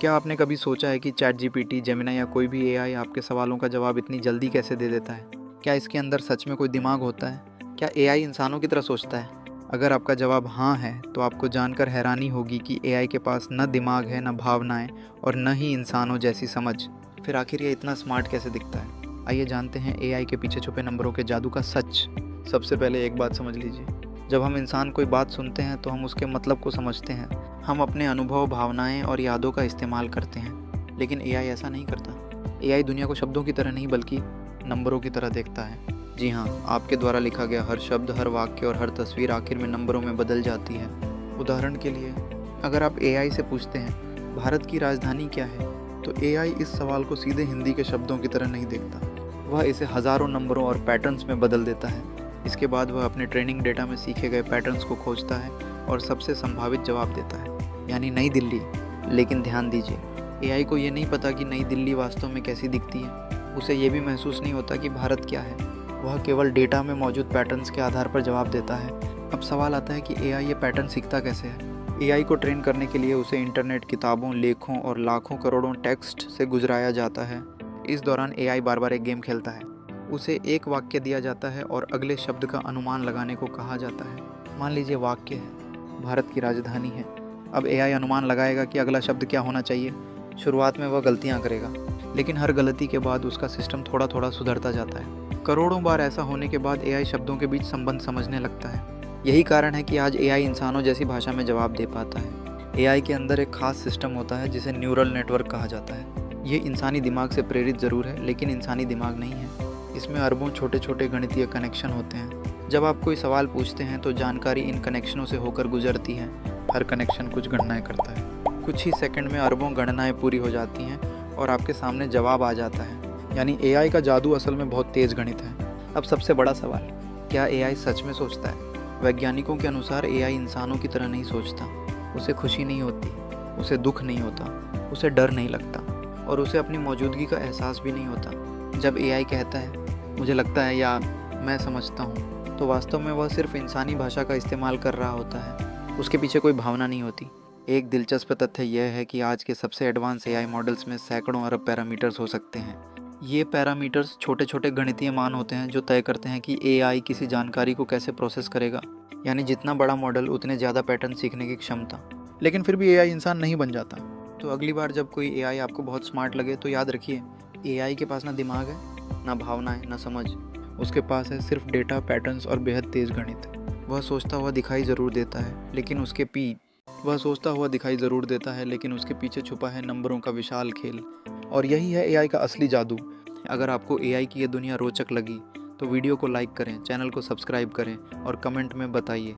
क्या आपने कभी सोचा है कि चैट जीपीटी, जेमिनी या कोई भी एआई आपके सवालों का जवाब इतनी जल्दी कैसे दे देता है? क्या इसके अंदर सच में कोई दिमाग होता है? क्या एआई इंसानों की तरह सोचता है? अगर आपका जवाब हाँ है, तो आपको जानकर हैरानी होगी कि एआई के पास न दिमाग है, न भावनाएं और न ही इंसानों जैसी समझ। फिर आखिर ये इतना स्मार्ट कैसे दिखता है? आइए जानते हैं एआई के पीछे छुपे नंबरों के जादू का सच। सबसे पहले एक बात समझ लीजिए, जब हम इंसान कोई बात सुनते हैं तो हम उसके मतलब को समझते हैं। हम अपने अनुभव, भावनाएं और यादों का इस्तेमाल करते हैं, लेकिन एआई ऐसा नहीं करता। एआई दुनिया को शब्दों की तरह नहीं बल्कि नंबरों की तरह देखता है। जी हाँ, आपके द्वारा लिखा गया हर शब्द, हर वाक्य और हर तस्वीर आखिर में नंबरों में बदल जाती है। उदाहरण के लिए, अगर आप एआई से पूछते हैं भारत की राजधानी क्या है, तो एआई इस सवाल को सीधे हिंदी के शब्दों की तरह नहीं देखता। वह इसे हज़ारों नंबरों और पैटर्न्स में बदल देता है। इसके बाद वह अपने ट्रेनिंग डेटा में सीखे गए पैटर्न्स को खोजता है और सबसे संभावित जवाब देता है, यानी नई दिल्ली। लेकिन ध्यान दीजिए, एआई को ये नहीं पता कि नई दिल्ली वास्तव में कैसी दिखती है। उसे ये भी महसूस नहीं होता कि भारत क्या है। वह केवल डेटा में मौजूद पैटर्न्स के आधार पर जवाब देता है। अब सवाल आता है कि एआई ये पैटर्न सीखता कैसे है? एआई को ट्रेन करने के लिए उसे इंटरनेट, किताबों, लेखों और लाखों करोड़ों टेक्स्ट से गुजराया जाता है। इस दौरान एआई बार बार एक गेम खेलता है। उसे एक वाक्य दिया जाता है और अगले शब्द का अनुमान लगाने को कहा जाता है। मान लीजिए वाक्य है, भारत की राजधानी है। अब एआई अनुमान लगाएगा कि अगला शब्द क्या होना चाहिए। शुरुआत में वह गलतियां करेगा, लेकिन हर गलती के बाद उसका सिस्टम थोड़ा थोड़ा सुधरता जाता है। करोड़ों बार ऐसा होने के बाद एआई शब्दों के बीच संबंध समझने लगता है। यही कारण है कि आज एआई इंसानों जैसी भाषा में जवाब दे पाता है। एआई के अंदर एक खास सिस्टम होता है जिसे न्यूरल नेटवर्क कहा जाता है। ये इंसानी दिमाग से प्रेरित ज़रूर है, लेकिन इंसानी दिमाग नहीं है। इसमें अरबों छोटे छोटे गणितीय कनेक्शन होते हैं। जब आप कोई सवाल पूछते हैं तो जानकारी इन कनेक्शनों से होकर गुजरती है। हर कनेक्शन कुछ गणनाएं करता है। कुछ ही सेकंड में अरबों गणनाएं पूरी हो जाती हैं और आपके सामने जवाब आ जाता है। यानी एआई का जादू असल में बहुत तेज़ गणित है। अब सबसे बड़ा सवाल, क्या एआई सच में सोचता है? वैज्ञानिकों के अनुसार एआई इंसानों की तरह नहीं सोचता। उसे खुशी नहीं होती, उसे दुख नहीं होता, उसे डर नहीं लगता और उसे अपनी मौजूदगी का एहसास भी नहीं होता। जब एआई कहता है मुझे लगता है या मैं समझता हूँ, तो वास्तव में वह सिर्फ इंसानी भाषा का इस्तेमाल कर रहा होता है। उसके पीछे कोई भावना नहीं होती। एक दिलचस्प तथ्य यह है कि आज के सबसे एडवांस एआई मॉडल्स में सैकड़ों अरब पैरामीटर्स हो सकते हैं। ये पैरामीटर्स छोटे छोटे गणितीय मान होते हैं जो तय करते हैं कि एआई किसी जानकारी को कैसे प्रोसेस करेगा। यानी जितना बड़ा मॉडल उतने ज़्यादा पैटर्न सीखने की क्षमता। लेकिन फिर भी एआई इंसान नहीं बन जाता। तो अगली बार जब कोई एआई आपको बहुत स्मार्ट लगे तो याद रखिए, एआई के पास ना दिमाग है, ना भावनाएं, ना समझ। उसके पास है सिर्फ डेटा, पैटर्न्स और बेहद तेज़ गणित। वह सोचता हुआ दिखाई ज़रूर देता है, लेकिन उसके पीछे छुपा है नंबरों का विशाल खेल। और यही है एआई का असली जादू। अगर आपको एआई की ये दुनिया रोचक लगी तो वीडियो को लाइक करें, चैनल को सब्सक्राइब करें और कमेंट में बताइए